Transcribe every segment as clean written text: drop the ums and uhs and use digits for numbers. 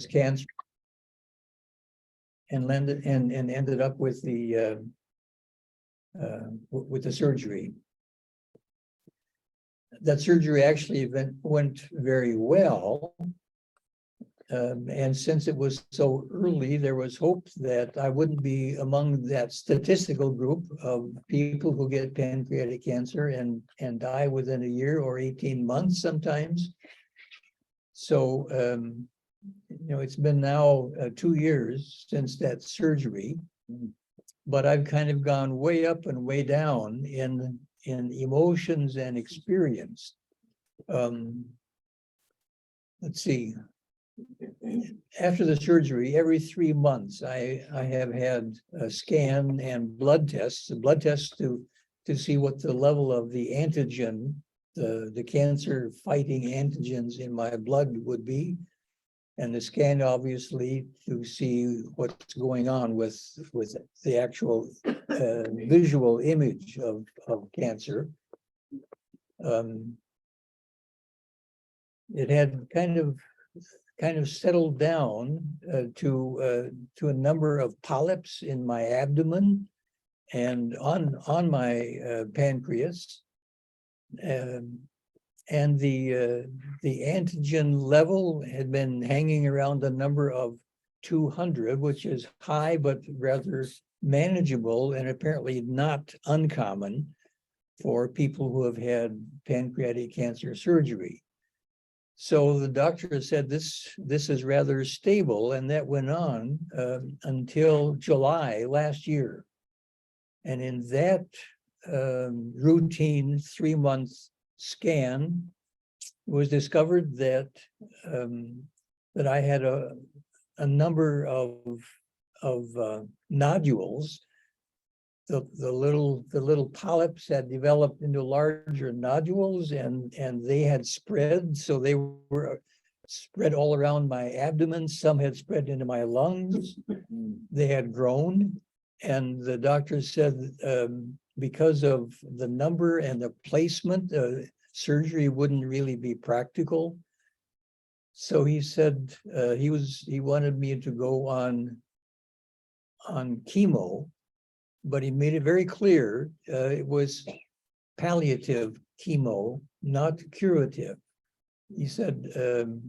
cancer and ended up with the surgery. That surgery actually went very well. And since it was so early, there was hope that I wouldn't be among that statistical group of people who get pancreatic cancer and die within a year or 18 months sometimes. So, it's been now 2 years since that surgery, but I've kind of gone way up and way down in emotions and experience. Let's see. After the surgery, every 3 months, I have had a scan and blood tests to see what the level of the antigen, the cancer fighting antigens in my blood would be. And the scan, obviously, to see what's going on with the actual visual image of cancer. It had kind of settled down to a number of polyps in my abdomen and on my pancreas. And the antigen level had been hanging around the number of 200, which is high but rather manageable and apparently not uncommon for people who have had pancreatic cancer surgery. So the doctor said this is rather stable, and that went on until July last year. And in that routine 3-month scan, it was discovered that that I had a number of nodules. The little polyps had developed into larger nodules, and they had spread. So they were spread all around my abdomen. Some had spread into my lungs. They had grown, and the doctor said because of the number and the placement, surgery wouldn't really be practical. So he said he wanted me to go on chemo, but he made it very clear it was palliative chemo, not curative. He said the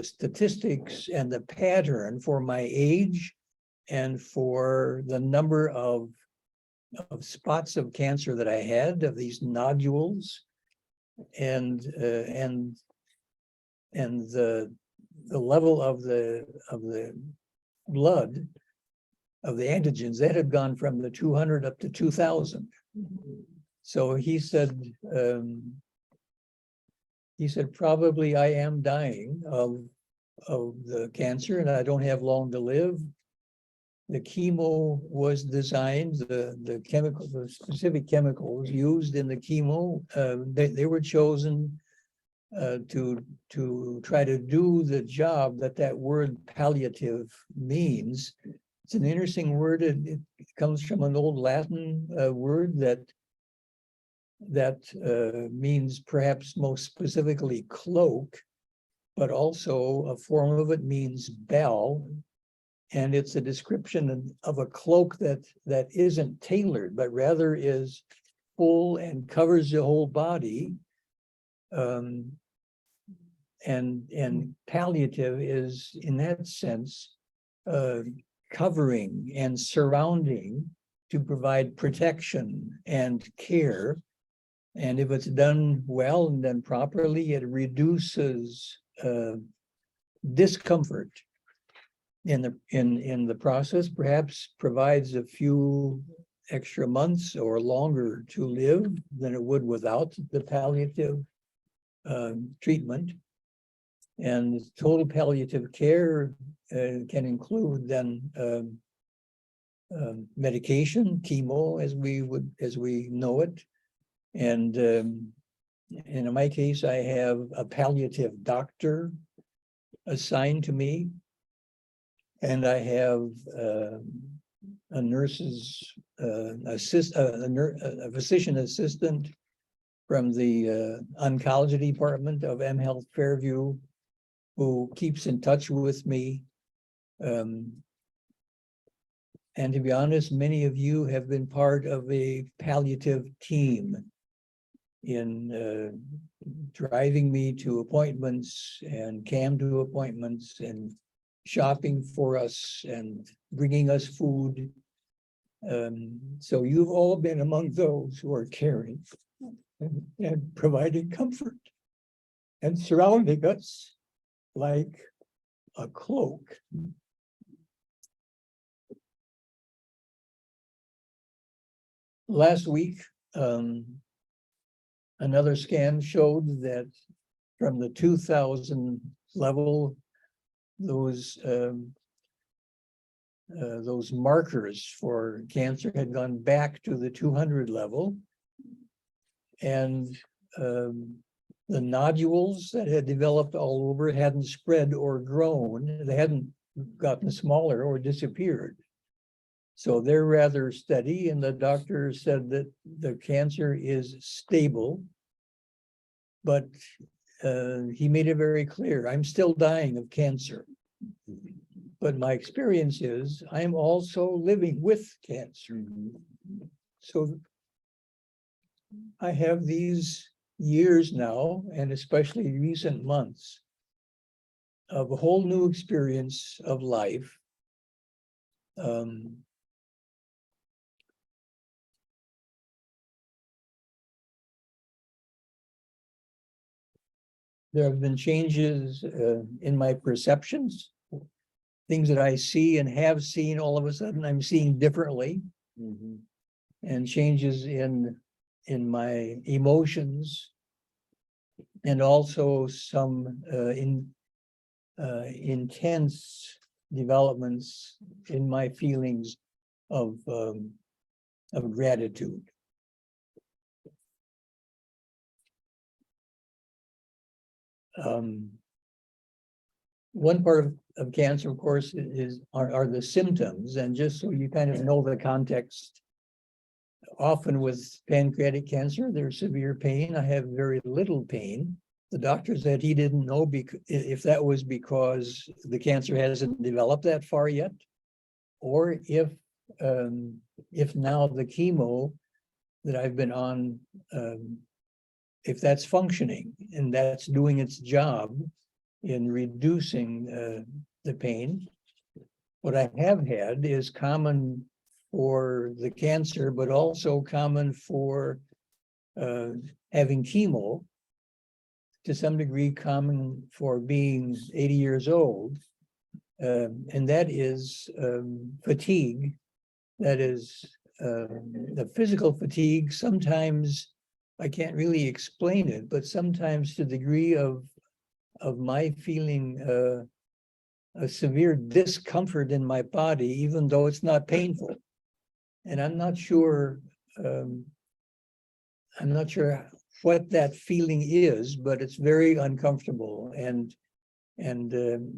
statistics and the pattern for my age and for the number of spots of cancer that I had, of these nodules, and the level of the blood of the antigens, that had gone from the 200 up to 2,000. So he said probably I am dying of the cancer, and I don't have long to live. The chemo was designed, the specific chemicals used in the chemo, they were chosen to try to do the job that word palliative means. It's an interesting word. It comes from an old Latin word that means perhaps most specifically cloak, but also a form of it means bell. And it's a description of a cloak that isn't tailored, but rather is full and covers the whole body. And palliative is, in that sense, covering and surrounding to provide protection and care. And if it's done well and done properly, it reduces discomfort in the process, perhaps provides a few extra months or longer to live than it would without the palliative treatment. And total palliative care can include then medication, chemo, as we know it. And in my case, I have a palliative doctor assigned to me, and I have a nurse's a physician assistant from the oncology department of M Health Fairview who keeps in touch with me. And to be honest, many of you have been part of a palliative team in driving me to appointments and Cam to appointments and shopping for us and bringing us food. So you've all been among those who are caring and providing comfort and surrounding us like a cloak. Last week, another scan showed that from the 2000 level, those markers for cancer had gone back to the 200 level. And the nodules that had developed all over hadn't spread or grown. They hadn't gotten smaller or disappeared. So they're rather steady, and the doctor said that the cancer is stable, but he made it very clear, I'm still dying of cancer. But my experience is I'm also living with cancer. So I have these years now, and especially recent months, of a whole new experience of life. There have been changes in my perceptions, things that I see and have seen, all of a sudden I'm seeing differently, and changes in my emotions, and also some intense developments in my feelings of gratitude. One part of cancer, of course, are the symptoms, and just so you kind of know the context, often with pancreatic cancer, there's severe pain. I have very little pain. The doctor said he didn't know if that was because the cancer hasn't developed that far yet, or if now the chemo that I've been on, if that's functioning and that's doing its job in reducing the pain. What I have had is common for the cancer, but also common for having chemo, to some degree common for being 80 years old, and that is fatigue. That is the physical fatigue. Sometimes I can't really explain it, but sometimes to the degree of my feeling a severe discomfort in my body, even though it's not painful. And I'm not sure what that feeling is, but it's very uncomfortable. And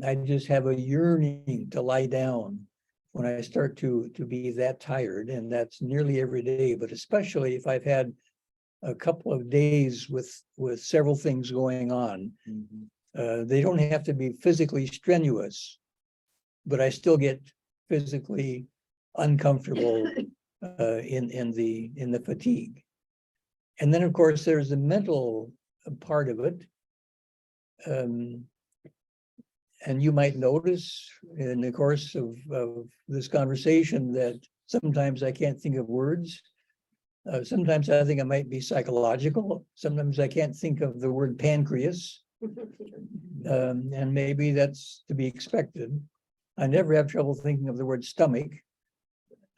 I just have a yearning to lie down when I start to be that tired. And that's nearly every day, but especially if I've had a couple of days with several things going on. They don't have to be physically strenuous, but I still get physically uncomfortable in the fatigue. And then, of course, there's the mental part of it. And you might notice in the course of this conversation that sometimes I can't think of words. Sometimes I think I might be psychological. Sometimes I can't think of the word pancreas. And maybe that's to be expected. I never have trouble thinking of the word stomach.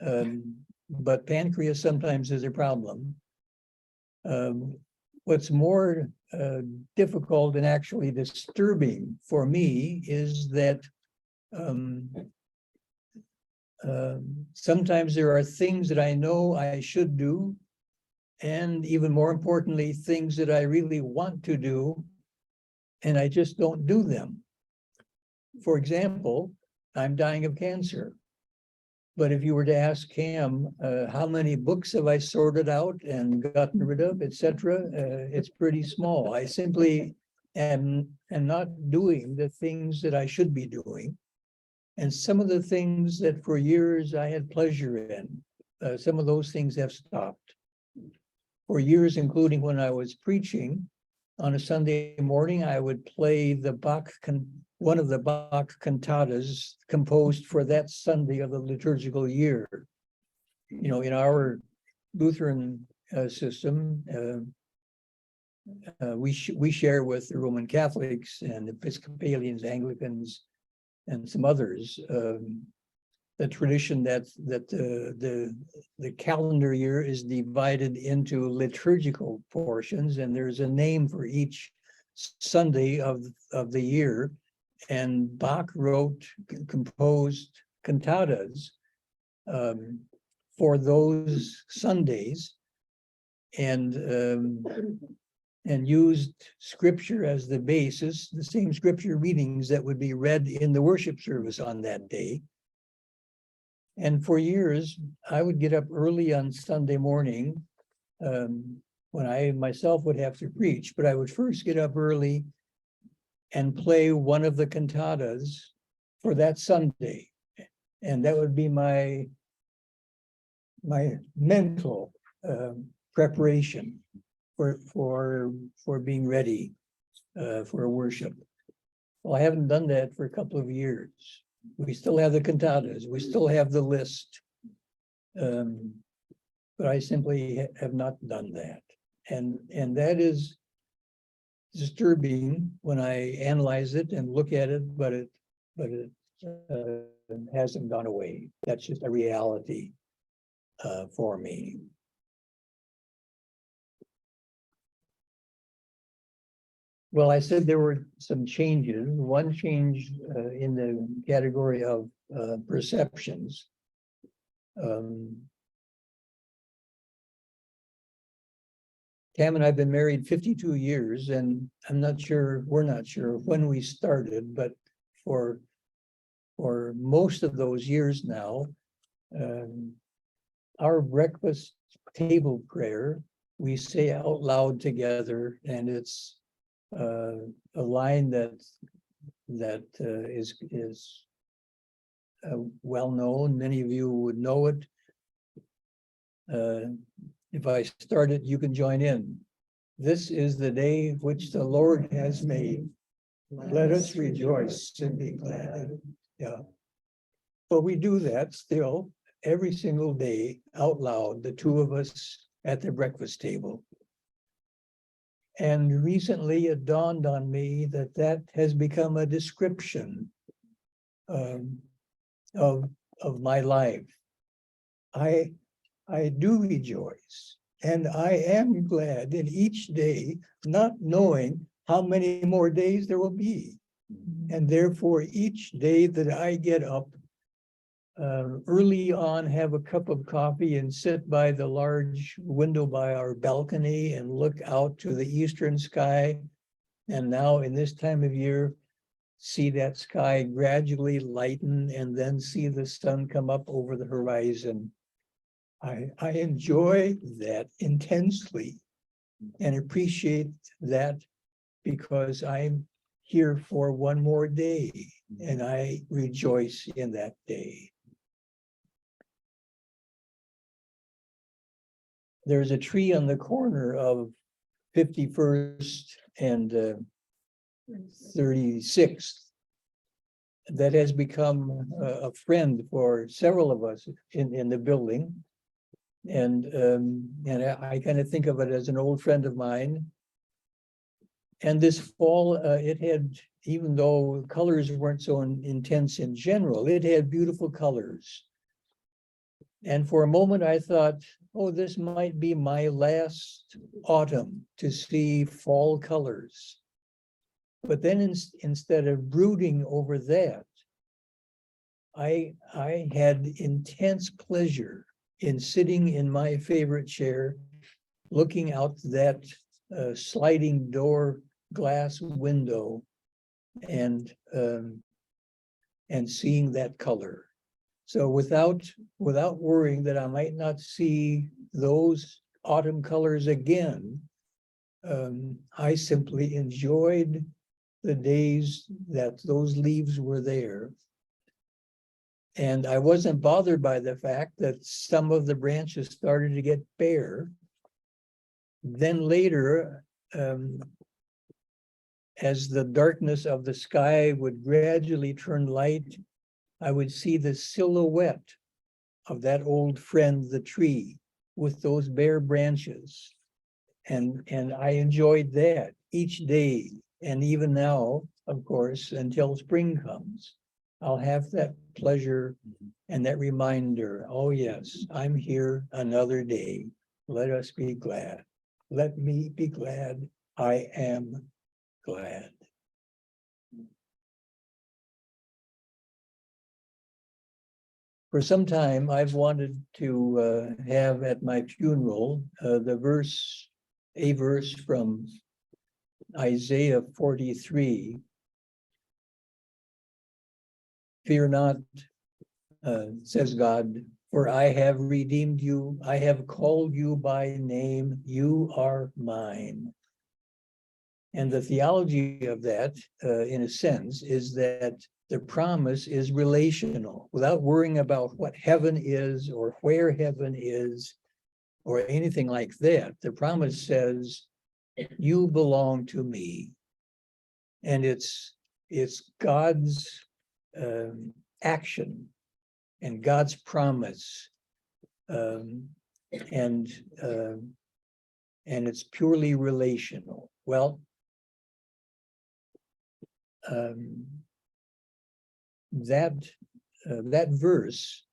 But pancreas sometimes is a problem. What's more difficult and actually disturbing for me is that sometimes there are things that I know I should do, and even more importantly, things that I really want to do, and I just don't do them. For example, I'm dying of cancer. But if you were to ask Cam, how many books have I sorted out and gotten rid of, etc., it's pretty small. I simply and not doing the things that I should be doing. And some of the things that for years I had pleasure in, some of those things have stopped. For years, including when I was preaching, on a Sunday morning, I would play one of the Bach cantatas composed for that Sunday of the liturgical year. You know, in our Lutheran system, we share with the Roman Catholics and Episcopalians, Anglicans, and some others, the tradition that the calendar year is divided into liturgical portions, and there's a name for each Sunday of the year. And Bach composed cantatas for those Sundays, and used scripture as the basis, the same scripture readings that would be read in the worship service on that day. And for years, I would get up early on Sunday morning when I myself would have to preach, but I would first get up early and play one of the cantatas for that Sunday. And that would be my mental preparation for being ready for worship. Well, I haven't done that for a couple of years. We still have the cantatas, we still have the list, but I simply have not done that, and that is disturbing when I analyze it and look at it. But it hasn't gone away. That's just a reality for me. Well, I said there were some changes. One change in the category of perceptions. Tam and I have been married 52 years, and we're not sure when we started, but for most of those years now, our breakfast table prayer, we say out loud together, and it's a line that is well known. Many of you would know it. If I start it, you can join in. This is the day which the Lord has made. Let us rejoice and be glad. Yeah. But we do that still every single day out loud, the two of us at the breakfast table. And recently it dawned on me that has become a description of my life. I do rejoice, and I am glad in each day, not knowing how many more days there will be. And therefore, each day that I get up early on, have a cup of coffee and sit by the large window by our balcony and look out to the eastern sky. And now in this time of year, see that sky gradually lighten and then see the sun come up over the horizon. I enjoy that intensely and appreciate that, because I'm here for one more day and I rejoice in that day. There's a tree on the corner of 51st and 36th that has become a friend for several of us in the building. And I kind of think of it as an old friend of mine. And this fall, it had, even though colors weren't so intense in general, it had beautiful colors. And for a moment I thought, oh, this might be my last autumn to see fall colors. But then instead of brooding over that, I had intense pleasure in sitting in my favorite chair, looking out that sliding door glass window and seeing that color. So without worrying that I might not see those autumn colors again, I simply enjoyed the days that those leaves were there. And I wasn't bothered by the fact that some of the branches started to get bare. Then later, as the darkness of the sky would gradually turn light, I would see the silhouette of that old friend, the tree, with those bare branches. And I enjoyed that each day. And even now, of course, until spring comes, I'll have that pleasure and that reminder, oh yes, I'm here another day. Let us be glad. Let me be glad. I am glad. For some time, I've wanted to have at my funeral a verse from Isaiah 43. Fear not, says God, for I have redeemed you. I have called you by name. You are mine. And the theology of that, in a sense, is that the promise is relational, without worrying about what heaven is or where heaven is or anything like that. The promise says, you belong to me. And it's God's action and God's promise, and it's purely relational. Well, that verse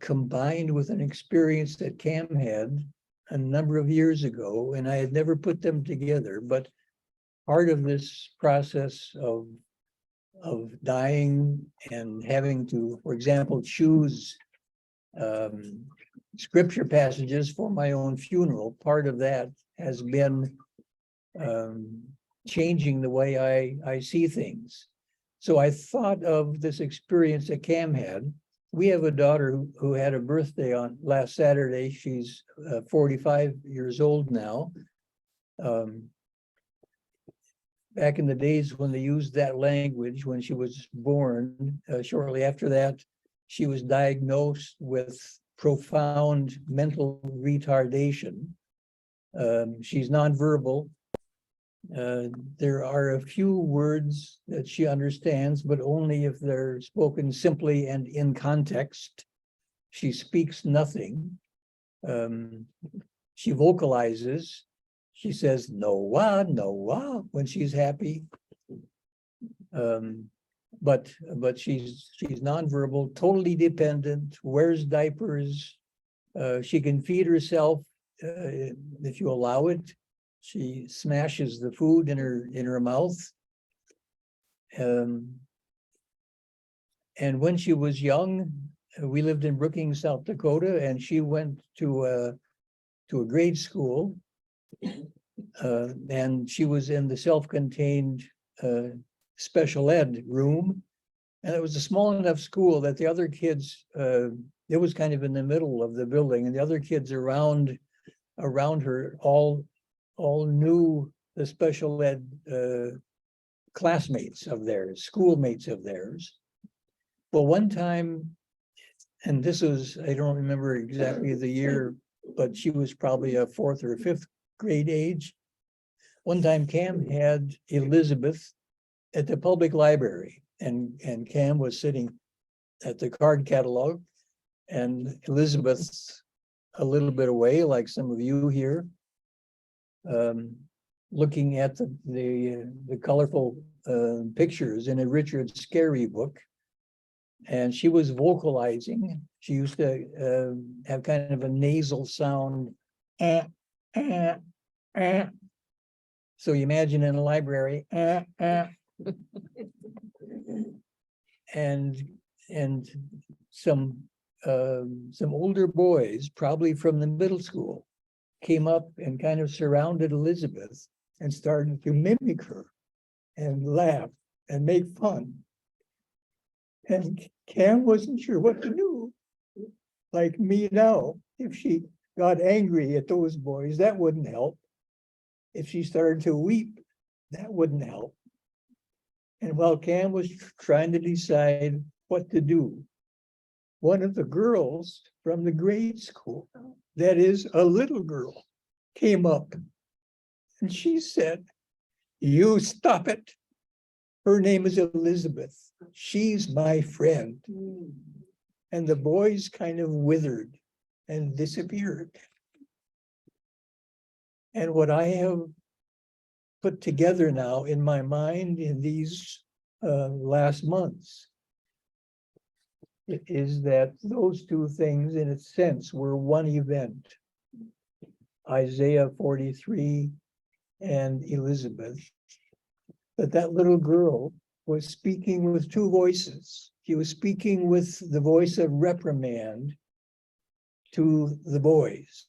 combined with an experience that Cam had a number of years ago, and I had never put them together, but part of this process of dying and having to, for example, choose scripture passages for my own funeral, part of that has been changing the way I see things. So I thought of this experience that Cam had. We have a daughter who had a birthday on last Saturday. She's 45 years old now. Back in the days when they used that language, when she was born, shortly after that, she was diagnosed with profound mental retardation. She's nonverbal. There are a few words that she understands, but only if they're spoken simply and in context. She speaks nothing. She vocalizes. She says Noah, Noah when she's happy. But she's nonverbal, totally dependent, wears diapers. She can feed herself if you allow it. She smashes the food in her mouth. And when she was young, we lived in Brookings, South Dakota, and she went to a grade school, and she was in the self-contained special ed room. And it was a small enough school that the other kids, it was kind of in the middle of the building, and the other kids around her all knew the special ed classmates of theirs, schoolmates of theirs. Well, one time, and this was, I don't remember exactly the year, but she was probably a fourth or fifth grade age. One time Cam had Elizabeth at the public library, and Cam was sitting at the card catalog, and Elizabeth's a little bit away, like some of you here, looking at the colorful pictures in a Richard Scarry book. And she was vocalizing. She used to have kind of a nasal sound. So you imagine in a library, and some older boys, probably from the middle school, came up and kind of surrounded Elizabeth and started to mimic her and laugh and make fun. And Cam wasn't sure what to do. Like me now, if she got angry at those boys, that wouldn't help. if she started to weep, that wouldn't help. And while Cam was trying to decide what to do, one of the girls from the grade school, that is a little girl, came up and she said, "You stop it. Her name is Elizabeth. She's my friend." And the boys kind of withered and disappeared. And what I have put together now in my mind in these last months is that those two things, in a sense, were one event. Isaiah 43 and Elizabeth. But that little girl was speaking with two voices. She was speaking with the voice of reprimand to the boys.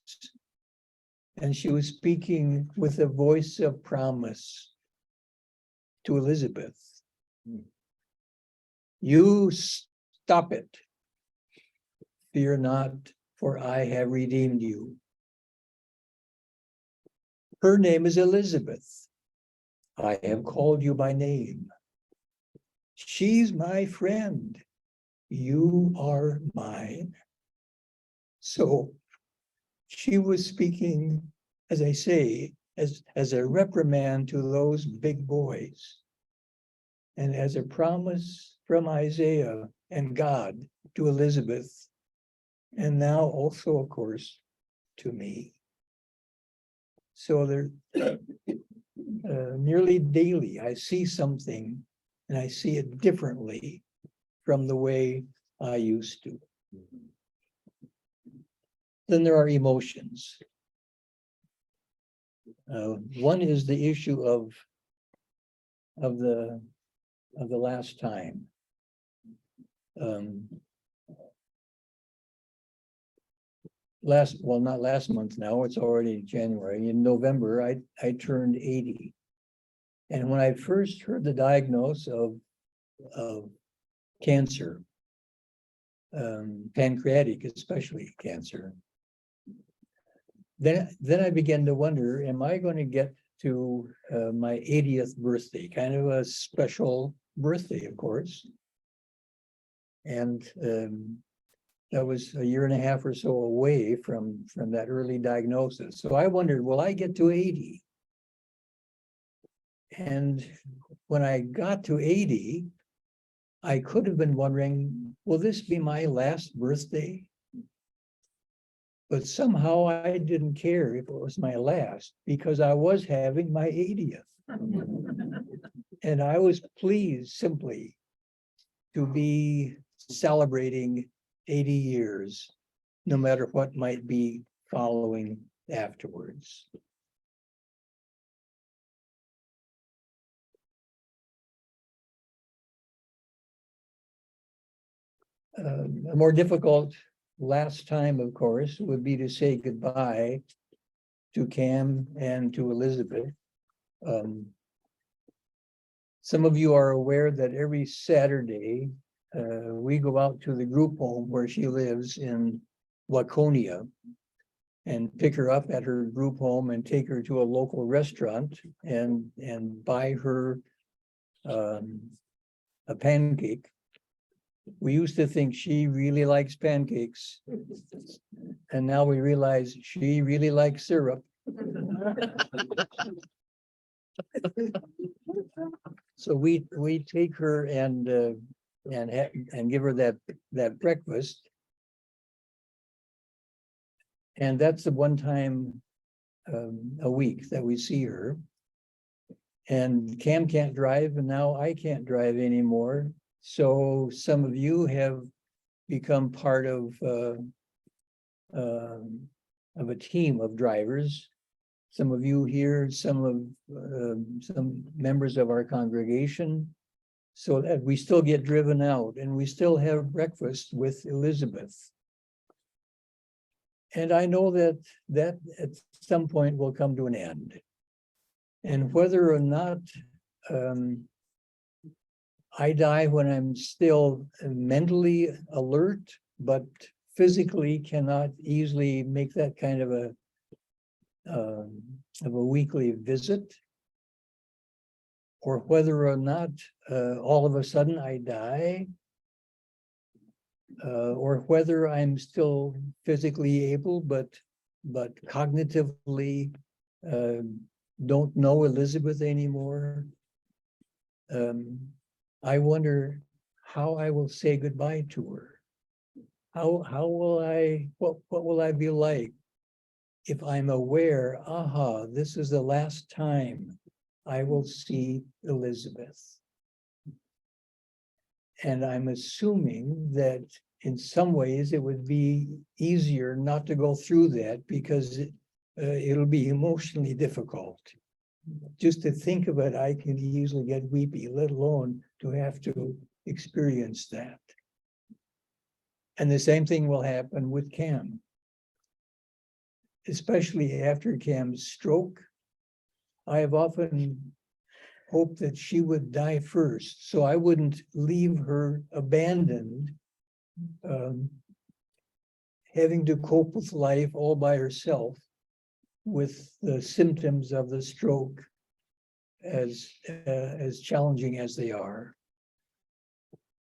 And she was speaking with a voice of promise to Elizabeth. You stop it. Fear not, for I have redeemed you. Her name is Elizabeth. I have called you by name. She's my friend. You are mine. So she was speaking, as I say, as a reprimand to those big boys, and as a promise from Isaiah and God to Elizabeth, and now also, of course, to me. So there, nearly daily, I see something, and I see it differently from the way I used to. Then there are emotions. One is the issue of the last time. Not last month now, it's already January. In November, I turned 80. And when I first heard the diagnosis of cancer, pancreatic especially cancer, then I began to wonder, am I going to get to my 80th birthday, kind of a special birthday, of course. And that was a year and a half or so away from that early diagnosis. So I wondered, will I get to 80? And when I got to 80, I could have been wondering, will this be my last birthday? But somehow I didn't care if it was my last, because I was having my 80th. And I was pleased simply to be celebrating 80 years, no matter what might be following afterwards. A more difficult last time, of course, would be to say goodbye to Cam and to Elizabeth. Some of you are aware that every Saturday, we go out to the group home where she lives in Waconia and pick her up at her group home and take her to a local restaurant and buy her a pancake. We used to think she really likes pancakes, and now we realize she really likes syrup. So we take her and give her that breakfast, and that's the one time a week that we see her. And Cam can't drive, and now I can't drive anymore. So some of you have become part of a team of drivers. Some of you here, some members of our congregation, so that we still get driven out and we still have breakfast with Elizabeth. And I know that at some point will come to an end. And whether or not I die when I'm still mentally alert, but physically cannot easily make that kind of of a weekly visit, or whether or not all of a sudden I die, or whether I'm still physically able, but cognitively don't know Elizabeth anymore. I wonder how I will say goodbye to her. How will what will I be like if I'm aware, aha, this is the last time I will see Elizabeth? And I'm assuming that in some ways it would be easier not to go through that, because it'll be emotionally difficult. Just to think of it, I can easily get weepy, let alone to have to experience that. And the same thing will happen with Cam. Especially after Cam's stroke, I have often hoped that she would die first, so I wouldn't leave her abandoned, having to cope with life all by herself, with the symptoms of the stroke as challenging as they are.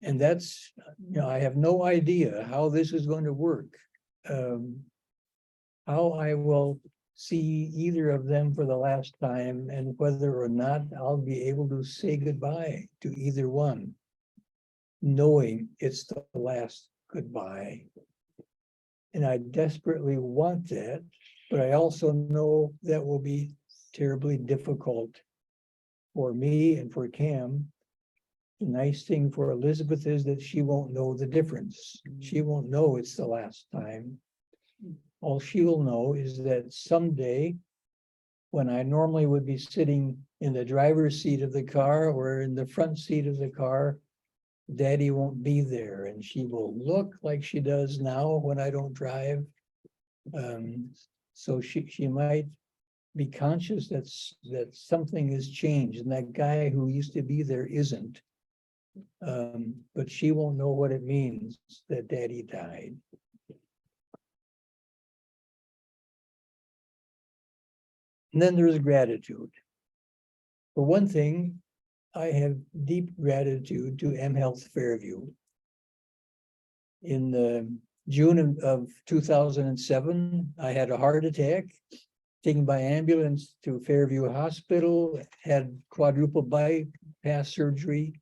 And that's, I have no idea how this is going to work. How I will see either of them for the last time, and whether or not I'll be able to say goodbye to either one, knowing it's the last goodbye. And I desperately want that, but I also know that will be terribly difficult for me and for Cam. The nice thing for Elizabeth is that she won't know the difference. She won't know it's the last time. All she will know is that someday, when I normally would be sitting in the driver's seat of the car or in the front seat of the car, Daddy won't be there, and she will look like she does now when I don't drive. So she might be conscious that something has changed, and that guy who used to be there isn't. But she won't know what it means that Daddy died. And then there's gratitude. For one thing, I have deep gratitude to M Health Fairview. In June of 2007, I had a heart attack, taken by ambulance to Fairview Hospital, had quadruple bypass surgery.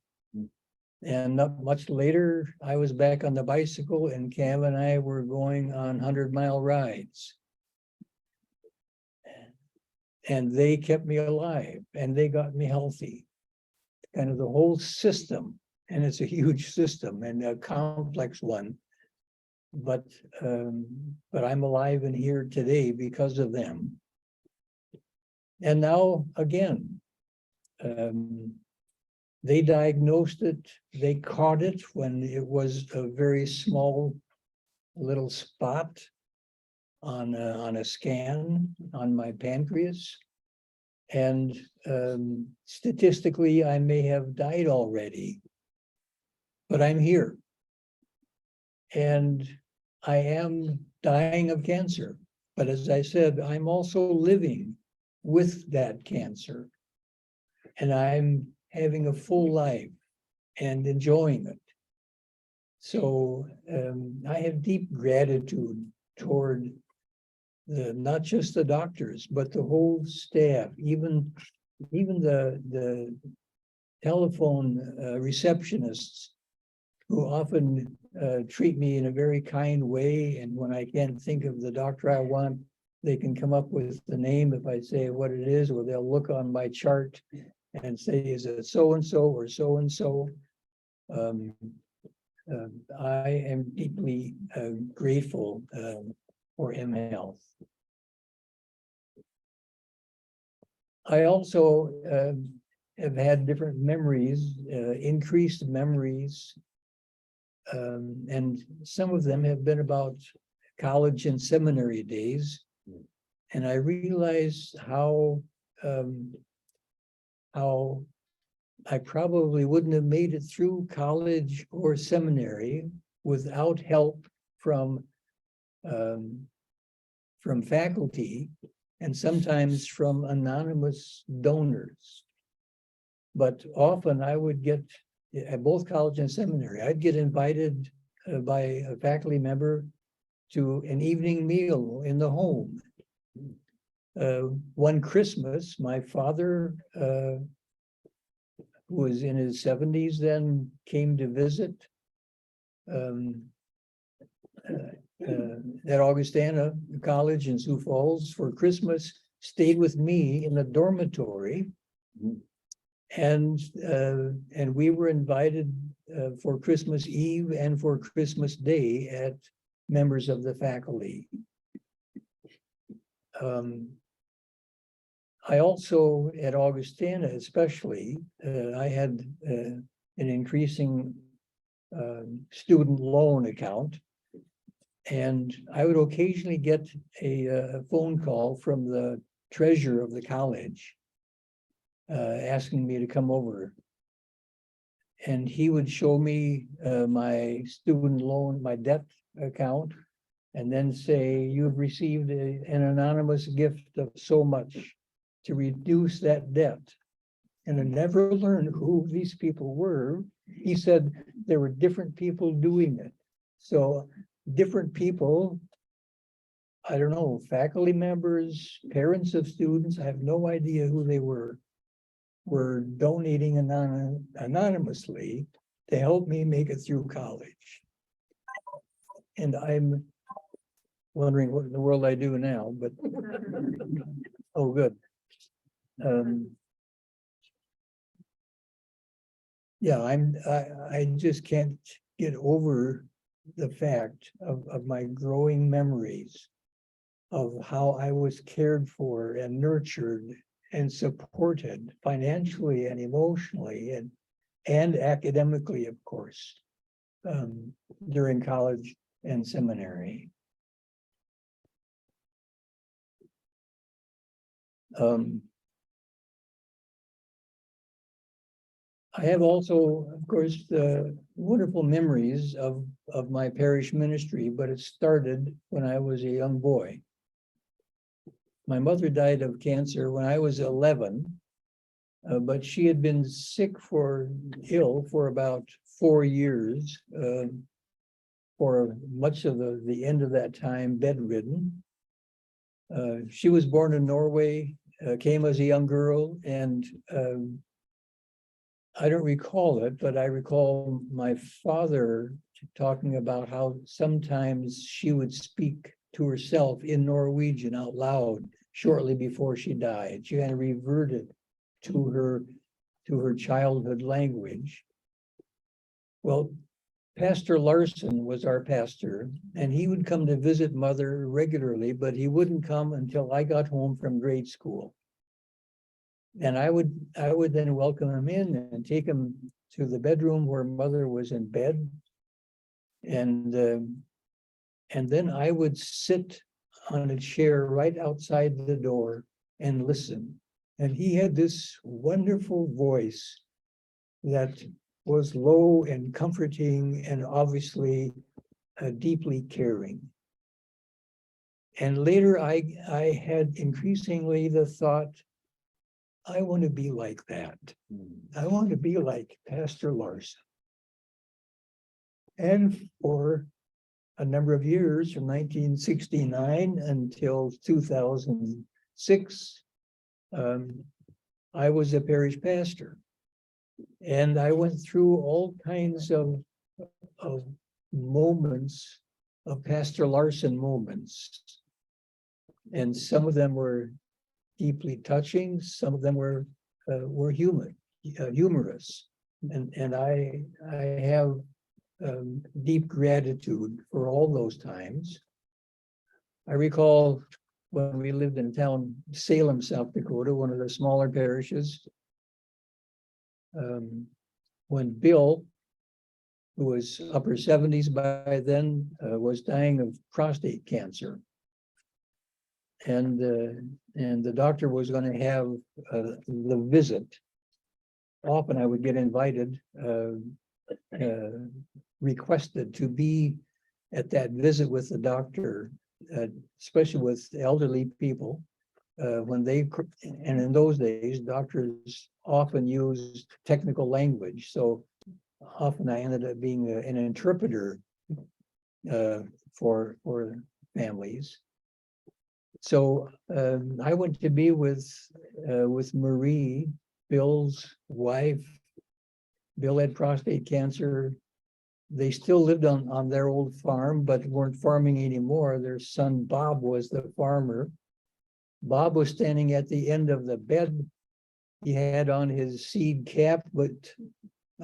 And not much later, I was back on the bicycle, and Cam and I were going on 100-mile rides. And they kept me alive, and they got me healthy. Kind of the whole system, and it's a huge system and a complex one. But I'm alive and here today because of them. And now again, they diagnosed it, they caught it when it was a very small little spot on a scan on my pancreas. And statistically, I may have died already, but I'm here. And I am dying of cancer. But as I said, I'm also living with that cancer. And I'm having a full life and enjoying it. So I have deep gratitude toward not just the doctors, but the whole staff, even the telephone receptionists, who often treat me in a very kind way. And when I can't think of the doctor I want, they can come up with the name if I say what it is, or they'll look on my chart and say, is it so-and-so or so-and-so? I am deeply grateful for M Health. I also have had different memories, increased memories, and some of them have been about college and seminary days. And I realized how I probably wouldn't have made it through college or seminary without help from faculty and sometimes from anonymous donors. But often I would get, at both college and seminary, I'd get invited by a faculty member to an evening meal in the home. One Christmas, my father, who was in his 70s then, came to visit at Augustana College in Sioux Falls for Christmas, stayed with me in the dormitory. And we were invited for Christmas Eve and for Christmas Day at members of the faculty. I also, at Augustana especially, I had an increasing student loan account. And I would occasionally get a phone call from the treasurer of the college asking me to come over. And he would show me my student loan, my debt account, and then say, you've received an anonymous gift of so much to reduce that debt. And I never learned who these people were. He said there were different people doing it. So different people, I don't know, faculty members, parents of students, I have no idea who they were donating anonymously to help me make it through college. And I'm wondering what in the world I do now, but oh, good. Yeah, I just can't get over the fact of my growing memories of how I was cared for and nurtured and supported financially and emotionally and academically, of course, during college and seminary. I have also, of course, the wonderful memories of my parish ministry, but it started when I was a young boy. My mother died of cancer when I was 11, but she had been ill for about 4 years, for much of the end of that time, bedridden. She was born in Norway, came as a young girl, and I don't recall it, but I recall my father talking about how sometimes she would speak to herself in Norwegian out loud shortly before she died. She kind of reverted to her childhood language. Well, Pastor Larson was our pastor, and he would come to visit Mother regularly, but he wouldn't come until I got home from grade school. And I would then welcome him in and take him to the bedroom where Mother was in bed. And then I would sit on a chair right outside the door and listen. And he had this wonderful voice that was low and comforting and obviously deeply caring. And later I had increasingly the thought, I want to be like that. I want to be like Pastor Larson. And for a number of years, from 1969 until 2006, I was a parish pastor. And I went through all kinds of moments, of Pastor Larson moments. And some of them were deeply touching, some of them were humorous. And I have deep gratitude for all those times. I recall when we lived in town, Salem, South Dakota, one of the smaller parishes, when Bill, who was upper 70s by then, was dying of prostate cancer. And the doctor was going to have the visit. Often I would get invited, requested to be at that visit with the doctor, especially with elderly people. and in those days, doctors often used technical language. So often I ended up being an interpreter for families. So I went to be with Marie, Bill's wife. Bill had prostate cancer. They still lived on their old farm, but weren't farming anymore. Their son Bob was the farmer. Bob was standing at the end of the bed. He had on his seed cap, but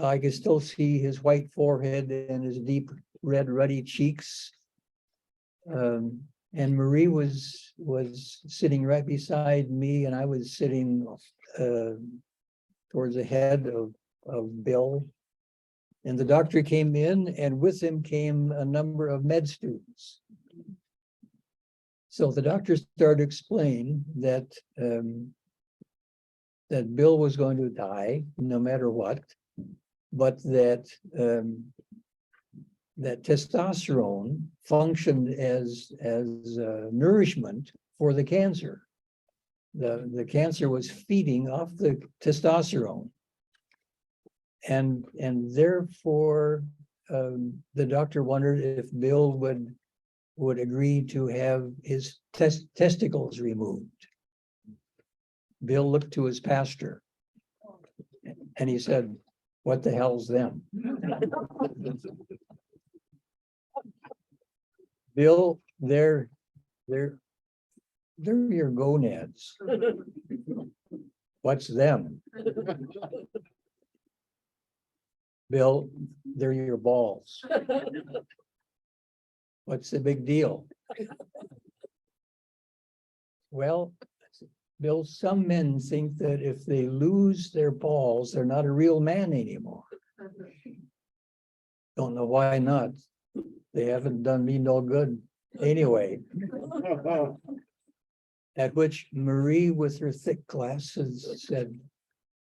I could still see his white forehead and his deep red ruddy cheeks. And Marie was sitting right beside me, and I was sitting towards the head of Bill. And the doctor came in, and with him came a number of med students. So the doctor started to explain that that Bill was going to die no matter what, but that that testosterone functioned as nourishment for the cancer. The cancer was feeding off the testosterone, and therefore the doctor wondered if Bill would agree to have his testicles removed. Bill looked to his pastor, and he said, "What the hell's them?" Bill, they're your gonads. What's them? Bill, they're your balls. What's the big deal? Well, Bill, some men think that if they lose their balls, they're not a real man anymore. Don't know why not. They haven't done me no good anyway. At which Marie, with her thick glasses, said,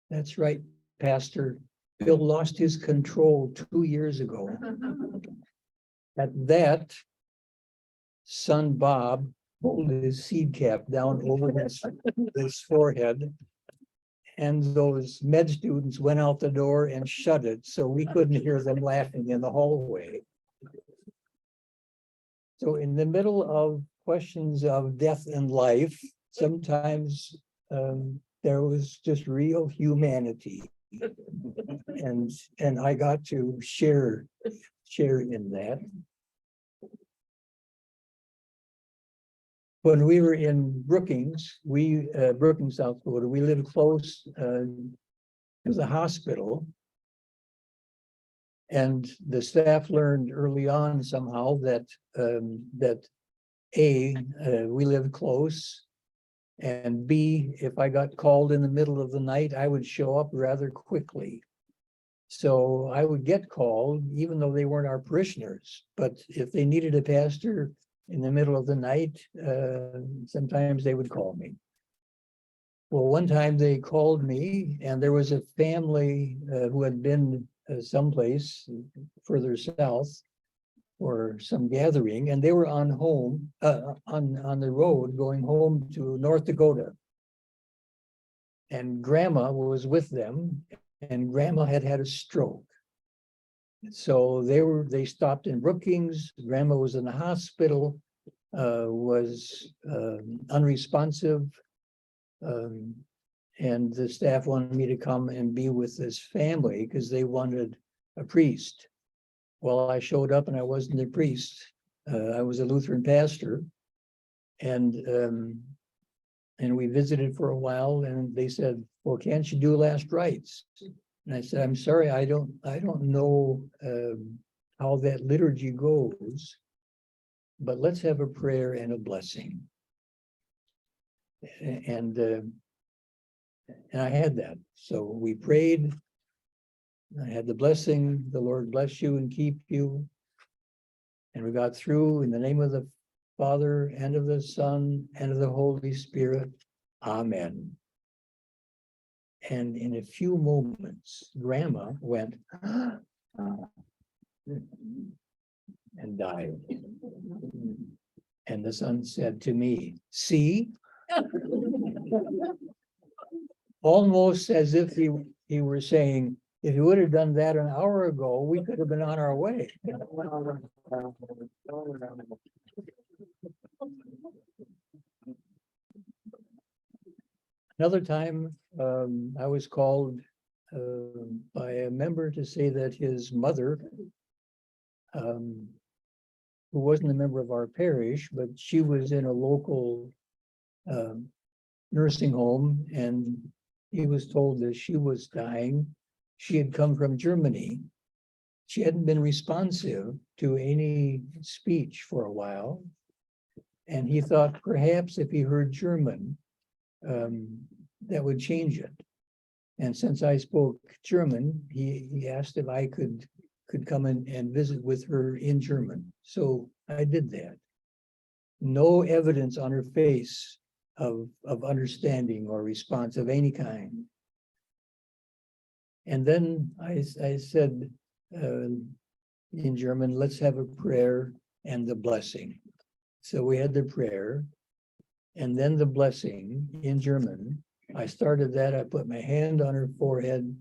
"That's right, Pastor. Bill lost his control 2 years ago." At that, son Bob pulled his seed cap down over his forehead, and those med students went out the door and shut it, so we couldn't hear them laughing in the hallway. So in the middle of questions of death and life, sometimes there was just real humanity, and I got to share in that. When we were in Brookings, Brookings, South Dakota, we lived close to the hospital. And the staff learned early on somehow that we lived close, and B, if I got called in the middle of the night, I would show up rather quickly. So I would get called, even though they weren't our parishioners. But if they needed a pastor in the middle of the night, sometimes they would call me. Well, one time they called me, and there was a family who had been someplace further south or some gathering, and they were on the road going home to North Dakota. And Grandma was with them, and Grandma had had a stroke. So they stopped in Brookings. Grandma was in the hospital, was unresponsive. And the staff wanted me to come and be with this family because they wanted a priest. Well, I showed up and I wasn't a priest. I was a Lutheran pastor, and we visited for a while. And they said, "Well, can't you do last rites?" And I said, "I'm sorry, I don't know how that liturgy goes, but let's have a prayer and a blessing." And I had that. So we prayed. I had the blessing, "The Lord bless you and keep you." And we got through, in the name of the Father and of the Son and of the Holy Spirit. Amen. And in a few moments, Grandma went and died. And the son said to me, "See, almost as if he were saying, if you would have done that an hour ago, we could have been on our way. Another time, I was called by a member to say that his mother, who wasn't a member of our parish, but she was in a local nursing home, and he was told that she was dying. She had come from Germany. She hadn't been responsive to any speech for a while. And he thought perhaps if he heard German, that would change it. And since I spoke German, he asked if I could come in and visit with her in German. So I did that. No evidence on her face of understanding or response of any kind. And then I said in German, let's have a prayer and the blessing. So we had the prayer and then the blessing in German. I started that. I put my hand on her forehead.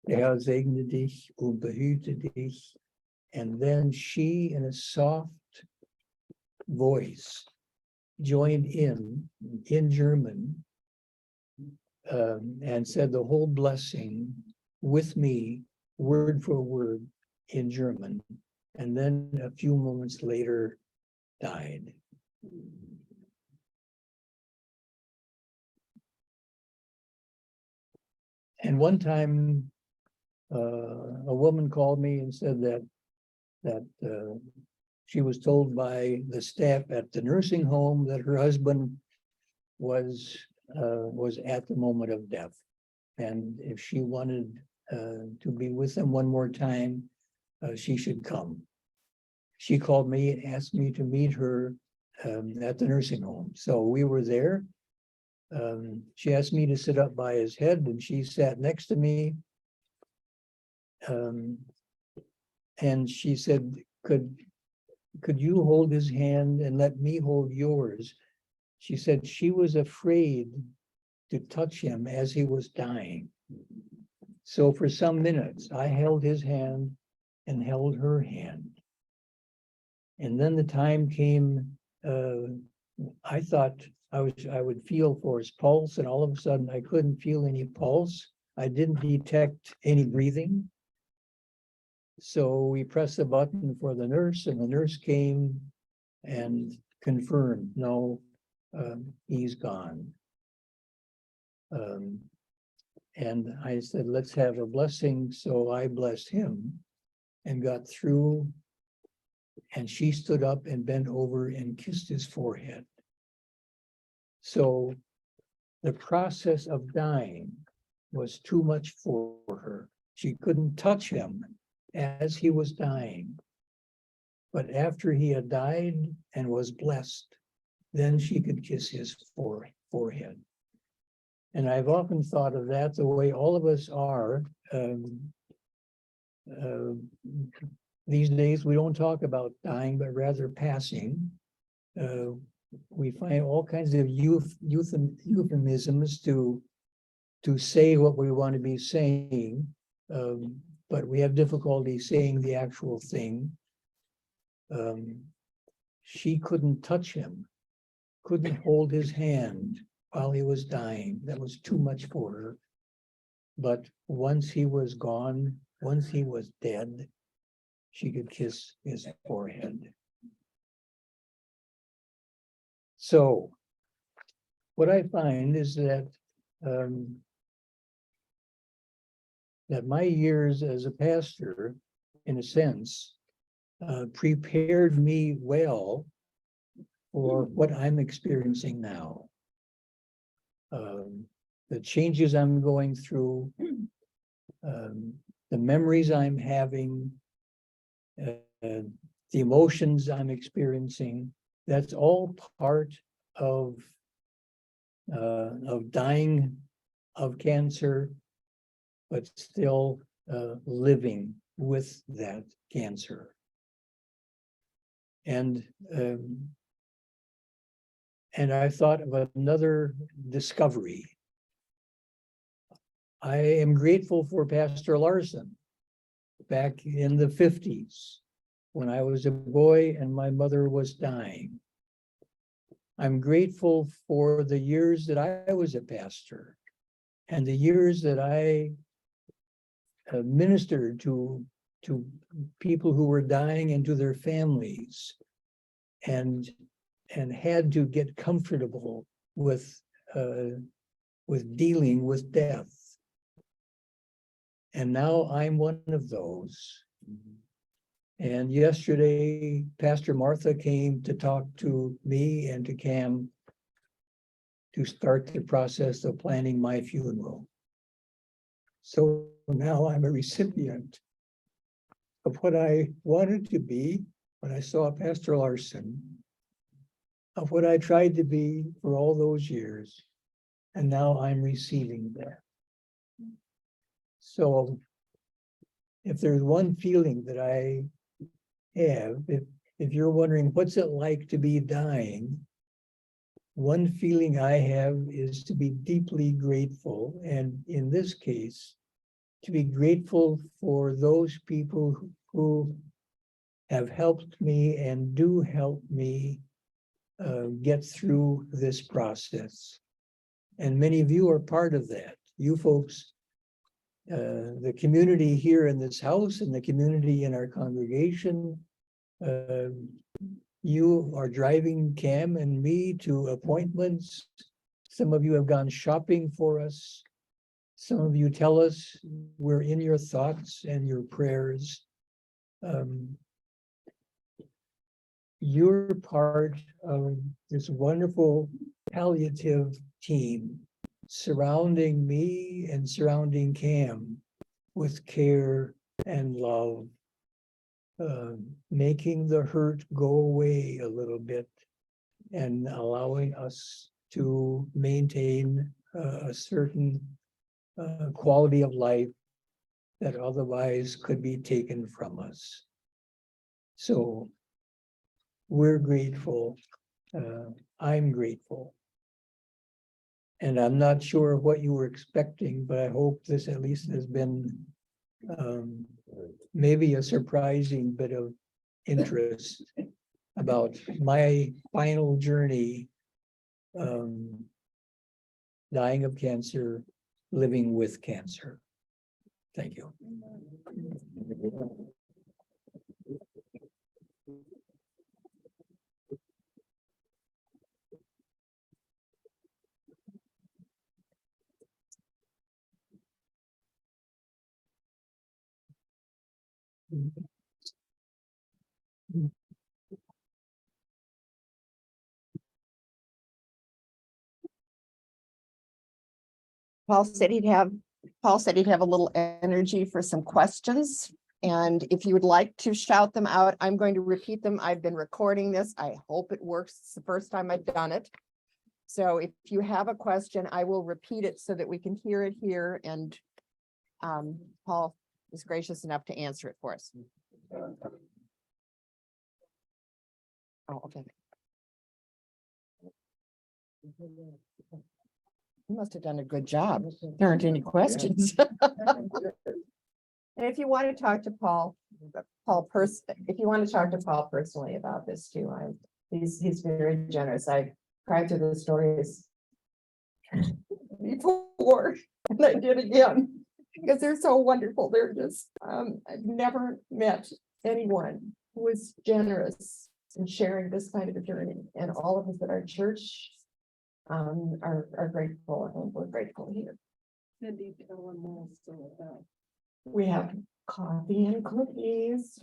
Der Herr segne dich und behüte dich. And then she, in a soft voice, joined in German, and said the whole blessing with me, word for word, in German. And then a few moments later, died. And one time, a woman called me and said that she was told by the staff at the nursing home that her husband was at the moment of death, and if she wanted to be with him one more time, she should come. She called me and asked me to meet her at the nursing home. So we were there. She asked me to sit up by his head, and she sat next to me. And she said, could you hold his hand and let me hold yours? She said she was afraid to touch him as he was dying. So for some minutes, I held his hand and held her hand. And then the time came, I thought I would feel for his pulse, and all of a sudden I couldn't feel any pulse. I didn't detect any breathing. So we pressed the button for the nurse, and the nurse came and confirmed, no, he's gone. And I said, let's have a blessing. So I blessed him and got through, and she stood up and bent over and kissed his forehead. So the process of dying was too much for her. She couldn't touch him as he was dying. But after he had died and was blessed, then she could kiss his forehead. And I've often thought of that the way all of us are. These days, we don't talk about dying, but rather passing. We find all kinds of euphemisms to say what we want to be saying, but we have difficulty saying the actual thing. She couldn't touch him, couldn't hold his hand while he was dying. That was too much for her. But once he was gone, once he was dead, she could kiss his forehead. So what I find is that that my years as a pastor, in a sense, prepared me well for what I'm experiencing now. The changes I'm going through, the memories I'm having, the emotions I'm experiencing, that's all part of dying of cancer, but still living with that cancer. And I thought of another discovery I am grateful for Pastor Larson back in the 50s when I was a boy and my mother was dying. I'm grateful for the years that I was a pastor and the years that I ministered to people who were dying and to their families, and had to get comfortable with dealing with death. And now I'm one of those. And yesterday, Pastor Martha came to talk to me and to Cam to start the process of planning my funeral. So now I'm a recipient of what I wanted to be when I saw Pastor Larson, of what I tried to be for all those years, and now I'm receiving that. So if there's one feeling that I have, if you're wondering what's it like to be dying, one feeling I have is to be deeply grateful, and in this case, to be grateful for those people who have helped me and do help me get through this process. And many of you are part of that. You folks, the community here in this house and the community in our congregation, you are driving Cam and me to appointments. Some of you have gone shopping for us. Some of you tell us we're in your thoughts and your prayers. You're part of this wonderful palliative team surrounding me and surrounding Cam with care and love, making the hurt go away a little bit and allowing us to maintain a certain quality of life that otherwise could be taken from us. So we're grateful. I'm grateful. And I'm not sure what you were expecting, but I hope this at least has been maybe a surprising bit of interest about my final journey, dying of cancer, living with cancer. Thank you. Paul said he'd have a little energy for some questions. And if you would like to shout them out, I'm going to repeat them. I've been recording this. I hope it works. It's the first time I've done it. So if you have a question, I will repeat it so that we can hear it here. And Paul is gracious enough to answer it for us. Oh, okay. You must have done a good job. There aren't any questions. And if you want to talk to Paul personally about this too, he's very generous. I cried through the stories before, and I did again because they're so wonderful. They're just I've never met anyone who was generous in sharing this kind of a journey, and all of us at our church are grateful, and we're grateful here. Cindy, tell them also about. We have coffee and cookies.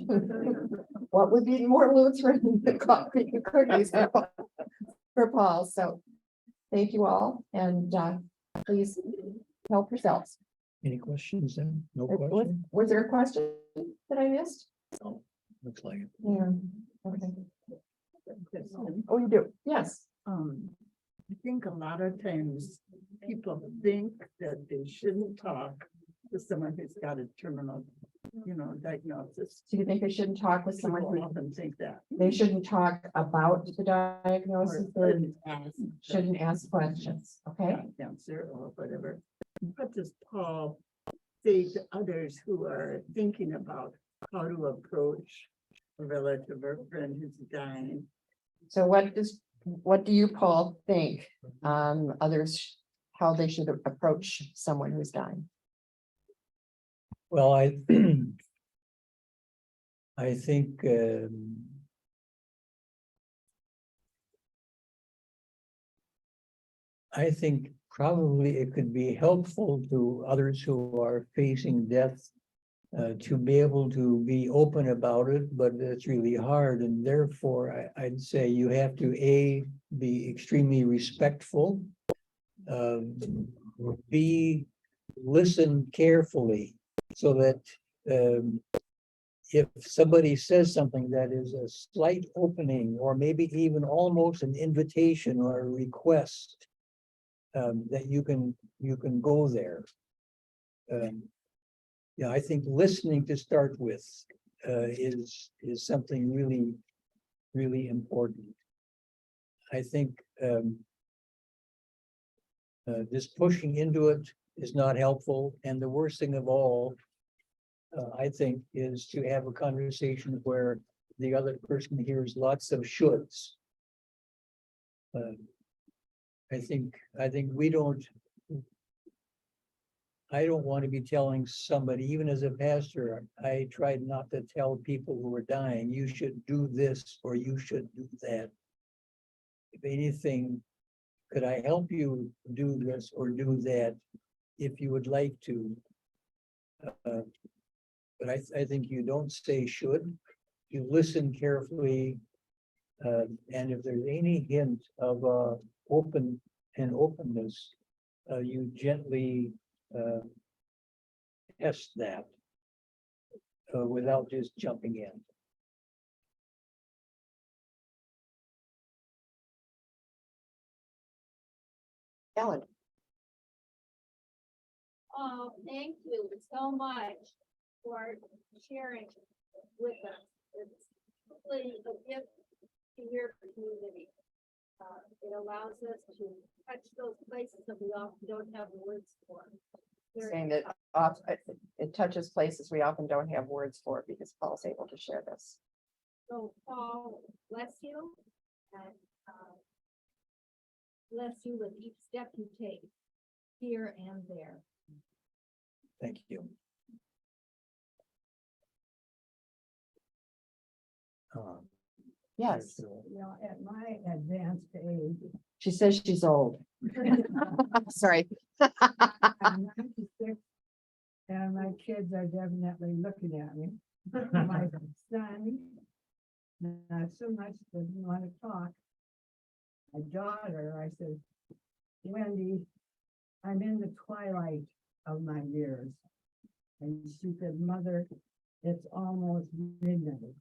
What would be more Lutheran than coffee and cookies for Paul? So thank you all, and please help yourselves. Any questions then? No questions? Was there a question that I missed? Oh, looks like it. Yeah. Okay. Oh, you do? Yes. I think a lot of times people think that they shouldn't talk to someone who's got a terminal, diagnosis. Do you think they shouldn't talk with someone People who often think that. they shouldn't talk about the diagnosis or Ask shouldn't ask questions? Okay. cancer or whatever. what does Paul say to others who are thinking about how to approach a relative or friend who's dying? So what do you, Paul, think, others, how they should approach someone who's dying? Well, I think I think probably it could be helpful to others who are facing death to be able to be open about it, but it's really hard, and therefore I'd say you have to be extremely respectful, listen carefully, so that if somebody says something that is a slight opening, or maybe even almost an invitation or a request, that you can go there. Yeah, I think listening to start with is something really, really important. I think this pushing into it is not helpful, and the worst thing of all, I think, is to have a conversation where the other person hears lots of shoulds. I think I don't want to be telling somebody, even as a pastor, I tried not to tell people who are dying, you should do this or you should do that. If anything, could I help you do this or do that if you would like to? But I think you don't say should, you listen carefully. And if there's any hint of openness, you gently test that without just jumping in. Ellen? Oh, thank you so much for sharing with us. It's really a gift to your community. It allows us to touch those places that we often don't have words for. Saying that it touches places we often don't have words for, because Paul's able to share this. So Paul, bless you, and bless you with each step you take here and there. Thank you. Yes, You know, at my advanced age, she says she's old. Sorry. I'm 96, and my kids are definitely looking at me. My son, not so much, doesn't want to talk. My daughter, I said, Wendy, I'm in the twilight of my years. And she said, Mother, it's almost midnight.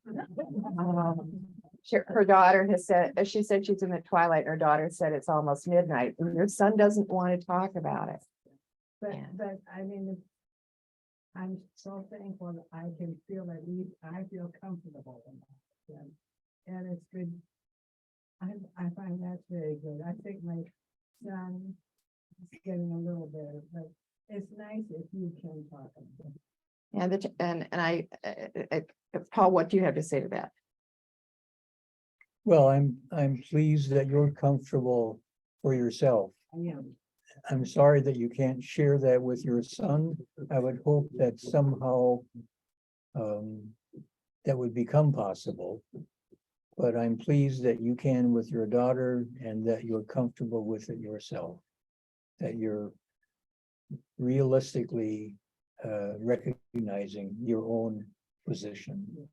Her daughter has said, she said she's in the twilight. Her daughter said it's almost midnight, and her son doesn't want to talk about it. Yeah. But I mean, I'm so thankful that I can feel at least, I feel comfortable in that. And it's good. I find that's very good. I think my son is getting a little better, but it's nice if you can talk about it. And Paul, what do you have to say to that? Well, I'm pleased that you're comfortable for yourself. I am. I'm sorry that you can't share that with your son. I would hope that somehow that would become possible. But I'm pleased that you can with your daughter, and that you're comfortable with it yourself. That you're realistically recognizing your own position.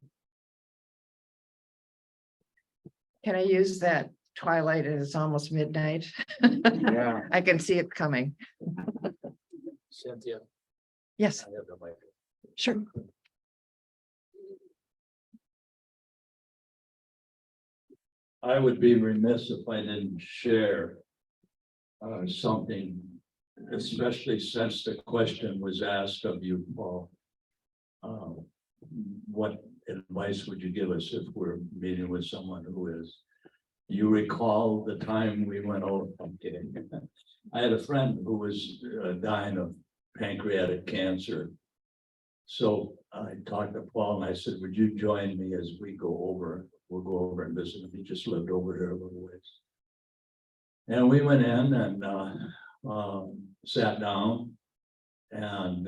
Can I use that twilight and it's almost midnight? Yeah. I can see it coming. Cynthia. Yes, I have the mic. sure. I would be remiss if I didn't share something, especially since the question was asked of you, Paul. What advice would you give us if we're meeting with someone who is You recall the time we went over, I'm kidding. I had a friend who was dying of pancreatic cancer. So I talked to Paul and I said, would you join me as we go over? We'll go over and visit him. He just lived over here a little ways. And we went in and sat down. And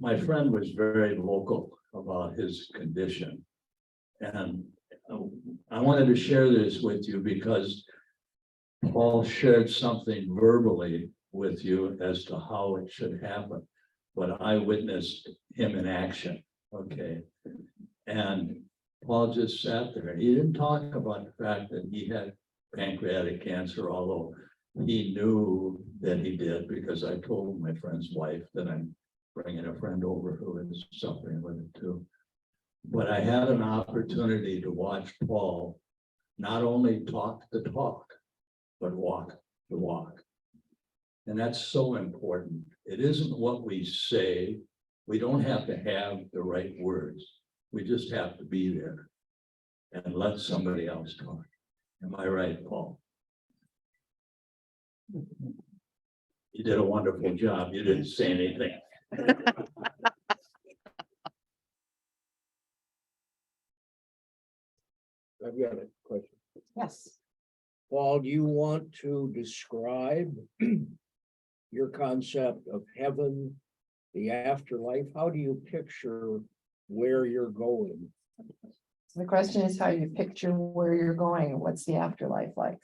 my friend was very vocal about his condition. And I wanted to share this with you because Paul shared something verbally with you as to how it should happen. But I witnessed him in action, okay? And Paul just sat there and he didn't talk about the fact that he had pancreatic cancer, although he knew that he did because I told my friend's wife that I'm bringing a friend over who is suffering with it too. But I had an opportunity to watch Paul not only talk the talk, but walk the walk. And that's so important. It isn't what we say. We don't have to have the right words. We just have to be there and let somebody else talk. Am I right, Paul? You did a wonderful job. You didn't say anything. I've got a question. Yes. Paul, do you want to describe your concept of heaven, the afterlife? How do you picture where you're going? So the question is how you picture where you're going. What's the afterlife like?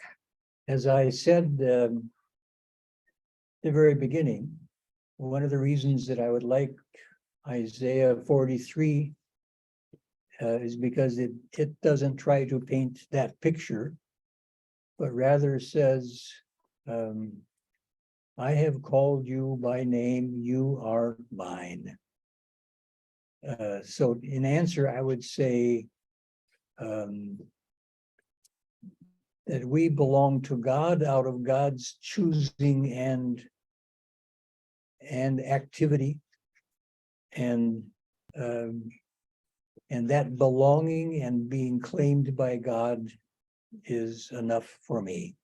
As I said, the very beginning, one of the reasons that I would like Isaiah 43 is because it doesn't try to paint that picture, but rather says, I have called you by name, you are mine. So in answer, I would say that we belong to God out of God's choosing and activity, and that belonging and being claimed by God is enough for me.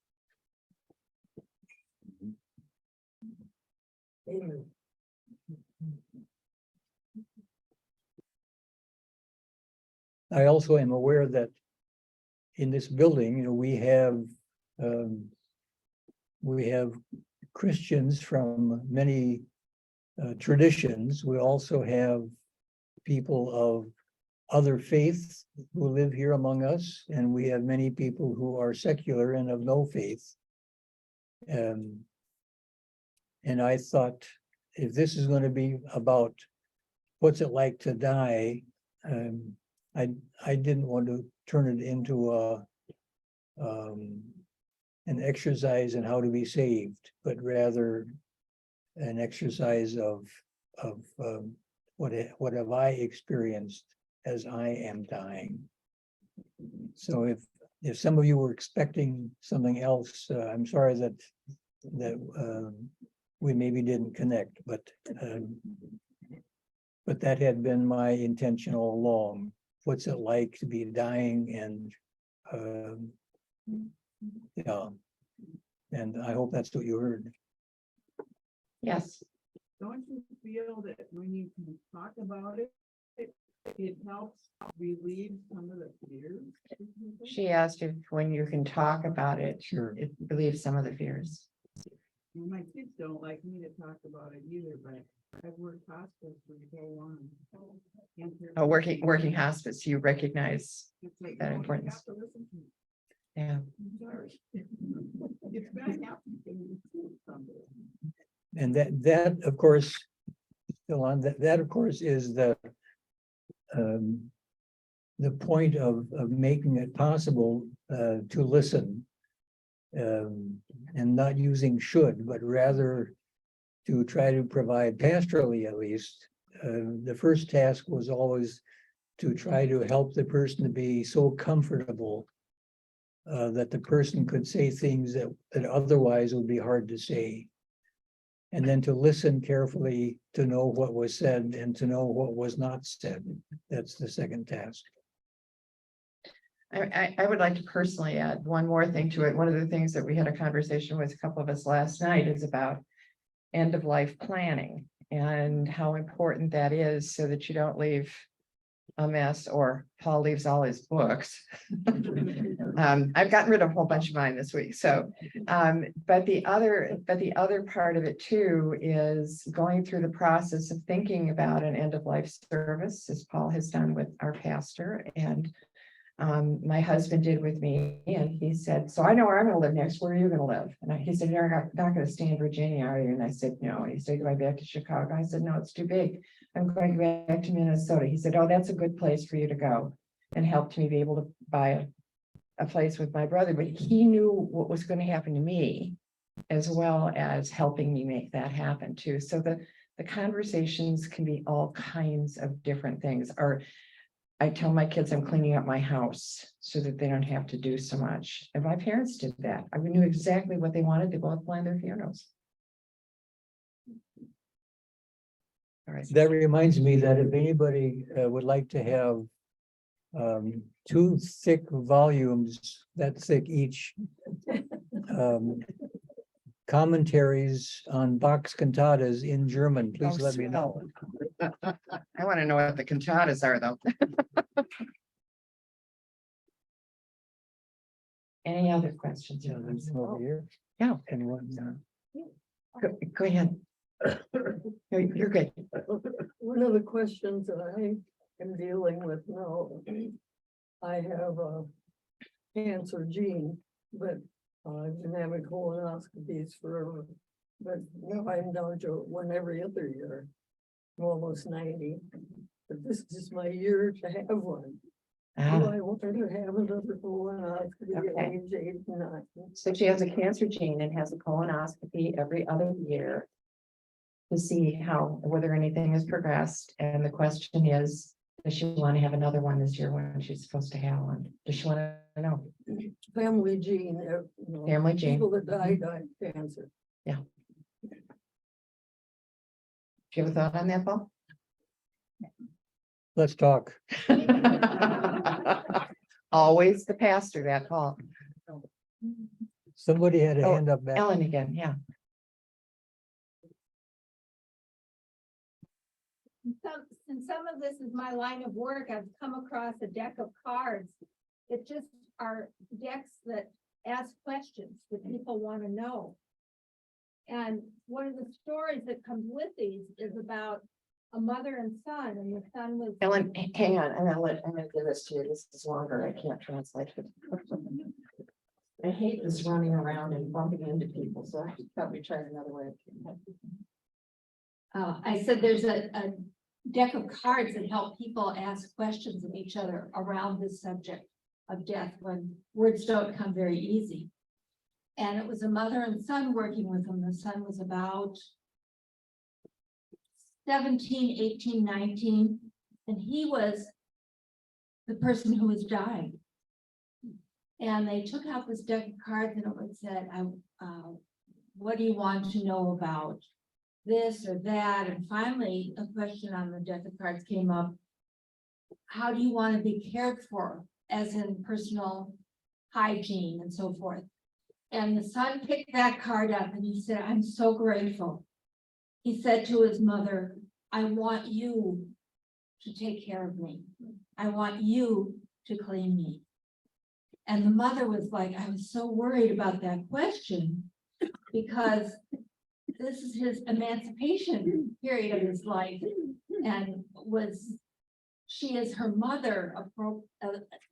I also am aware that in this building, we have Christians from many traditions. We also have people of other faiths who live here among us, and we have many people who are secular and of no faith. And I thought, if this is going to be about what's it like to die, I didn't want to turn it into an exercise in how to be saved, but rather an exercise of what have I experienced as I am dying. So if some of you were expecting something else, I'm sorry that we maybe didn't connect, but that had been my intention all along. What's it like to be dying, and yeah, and I hope that's what you heard. Yes. Don't you feel that when you can talk about it, it helps relieve some of the fears? She asked if when you can talk about it, Sure. it relieves some of the fears. Well, my kids don't like me to talk about it either, but I've worked hospice for so long. Oh, working hospice, you recognize It's like, that oh, you importance. have to listen to me. Yeah. I'm sorry. It's gonna happen to me too someday. And that of course, still on that of course is the point of making it possible to listen, and not using should, but rather to try to provide pastorally at least. The first task was always to try to help the person to be so comfortable that the person could say things that otherwise would be hard to say. And then to listen carefully to know what was said and to know what was not said. That's the second task. I would like to personally add one more thing to it. One of the things that we had a conversation with a couple of us last night is about end of life planning and how important that is so that you don't leave a mess, or Paul leaves all his books. I've gotten rid of a whole bunch of mine this week. So, but the other part of it too is going through the process of thinking about an end of life service, as Paul has done with our pastor, and my husband did with me. And he said, so I know where I'm going to live next. Where are you going to live? And he said, you're not going to stay in Virginia, are you? And I said, no. And he said, go back to Chicago. I said, no, it's too big. I'm going back to Minnesota. He said, oh, that's a good place for you to go, and helped me be able to buy a place with my brother. But he knew what was going to happen to me, as well as helping me make that happen too. So the conversations can be all kinds of different things. Or I tell my kids I'm cleaning up my house so that they don't have to do so much. And my parents did that. I knew exactly what they wanted to both plan their funerals. All right. That reminds me that if anybody would like to have 2 thick volumes, that thick each, commentaries on Bach's cantatas in German, please let me know. I want to know what the cantatas are, though. Any other questions? Yeah, there's one over here. Yeah. And one, Go ahead. You're good. One of the questions that I am dealing with now, I have a cancer gene, but I've been having colonoscopies forever. But now I'm down to 1 every other year. I'm almost 90, but this is my year to have one. Do Ah, I want to have another colonoscopy at Okay. age 89? so she has a cancer gene and has a colonoscopy every other year to see whether anything has progressed. And the question is, does she want to have another one this year when she's supposed to have one? Does she want to know? Family gene. Family gene. People that died of cancer. Do you have a thought on that, Paul? let's talk. Always the pastor, that Paul. Somebody had a Oh, hand up back. Ellen again, yeah. Since some of this is my line of work, I've come across a deck of cards. It just are decks that ask questions that people want to know. And one of the stories that comes with these is about a mother and son, and the son was. Ellen, hang on, I'm gonna give this to you. This is longer. I can't translate it. I hate this running around and bumping into people, so I should probably try another way. I said there's a deck of cards that help people ask questions of each other around this subject of death when words don't come very easy. And it was a mother and son working with them. The son was about 17, 18, 19, and he was the person who was dying. And they took out this deck of cards and it would said, what do you want to know about this or that? And finally, a question on the deck of cards came up. How do you want to be cared for, as in personal hygiene and so forth? And the son picked that card up and he said, I'm so grateful. He said to his mother, I want you to take care of me. I want you to clean me. And the mother was like, I was so worried about that question because this is his emancipation period of his life. And she is her mother,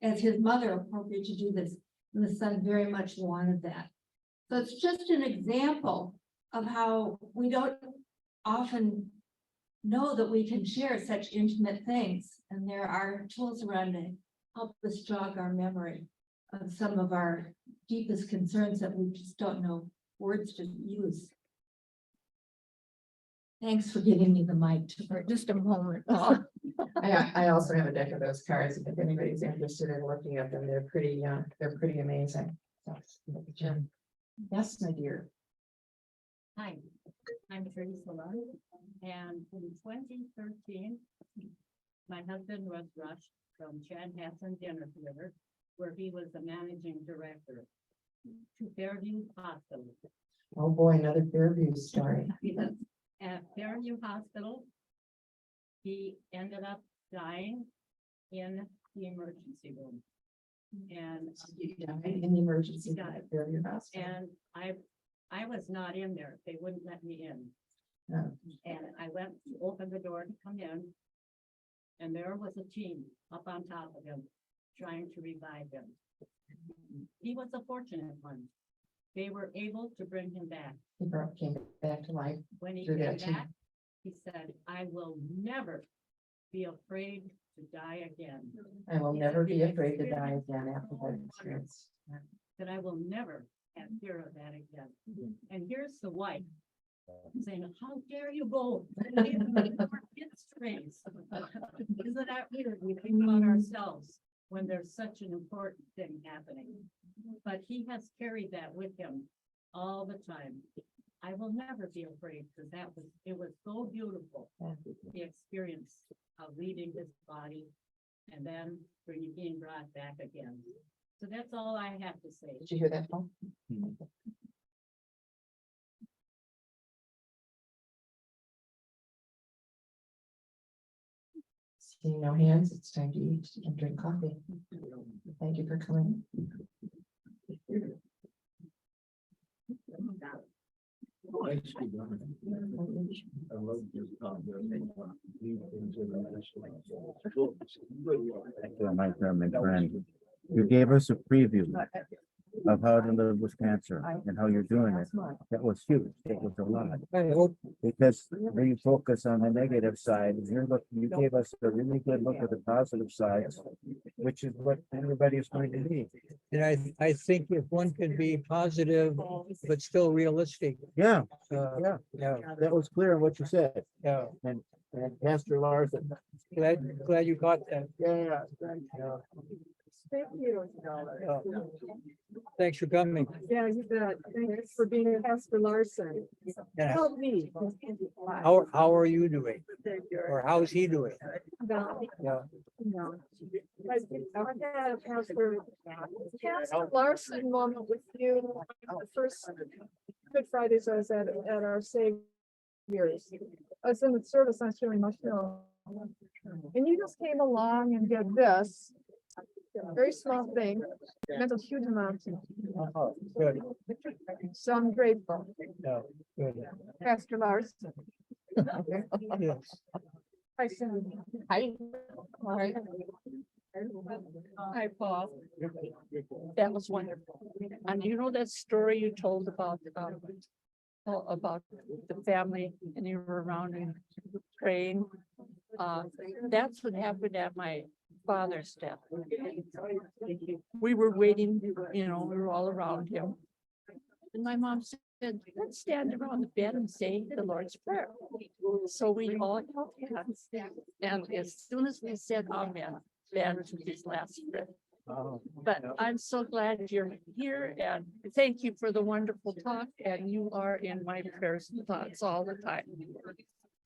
as his mother, appropriate to do this. And the son very much wanted that. So it's just an example of how we don't often know that we can share such intimate things. And there are tools around to help us jog our memory of some of our deepest concerns that we just don't know words to use. Thanks for giving me the mic for just a moment. I also have a deck of those cards. If anybody's interested in looking at them, they're pretty amazing. So, yes, my dear. Hi, I'm Teresa Lund, and in 2013, my husband was rushed from Chanhassen Dinner Theater where he was the managing director to Fairview Hospital. Oh, boy, another Fairview story. At Fairview Hospital, he ended up dying in the emergency room. And In the emergency. Died. at Fairview Hospital. And I was not in there. They wouldn't let me in. No. And I went to open the door to come in. And there was a team up on top of him, trying to revive him. He was a fortunate one. They were able to bring him back. Came back to life. When he Through came that team. back, he said, I will never be afraid to die again. I will never be afraid to die again after that experience. That I will never have fear of that again. And here's the wife saying, how dare you go? We have more kids to raise. Isn't that weird? We think about ourselves when there's such an important thing happening. But he has carried that with him all the time. I will never be afraid because it was so beautiful. The experience of leaving his body and then being brought back again. So that's all I have to say. Did you hear that, Paul? Seeing no hands, it's time to eat and drink coffee. Thank you for coming. Nicely done. I love your comment. Leave things in the next one. Thank you, my friend. You gave us a preview of how to live with cancer and how you're doing it. That was huge. It was a lot. I hope, Because when you focus on the negative side, you gave us a really good look at the positive sides, which is what everybody is going to need. and I think if one can be positive, but still realistic. Yeah, Yeah, that was clear in what you said. yeah. And Pastor Larson. Glad you caught that. Yeah. Yeah. Thank you. Yeah. Thanks for coming. Yeah, you bet. Thanks for being Pastor Larson. And Help me. how are you doing? Or how's he doing? No, Yeah. no. I had Pastor Larson moment with you. The first Good Fridays I was at our Savior's. I was in the service, I was feeling emotional. And you just came along and did this. Very small thing, meant a huge amount to me. Oh, good. So I'm grateful, Yeah, good. Pastor Larson. Yes. Hi, Cindy. Hi. All right. Hi, Paul. That was wonderful. And you know that story you told about the family and you were around and praying? That's what happened at my father's death. We were waiting, we were all around him. And my mom said, let's stand around the bed and say the Lord's Prayer. So we all held hands. And as soon as we said amen, Ben took his last breath. But I'm so glad you're here and thank you for the wonderful talk. And you are in my prayers and thoughts all the time.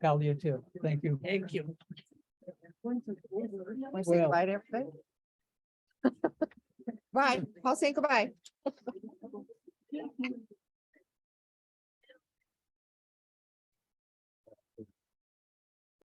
Cal, you too. Thank you. Thank you. Want to say Well- goodbye to everybody? Bye. Paul, say goodbye.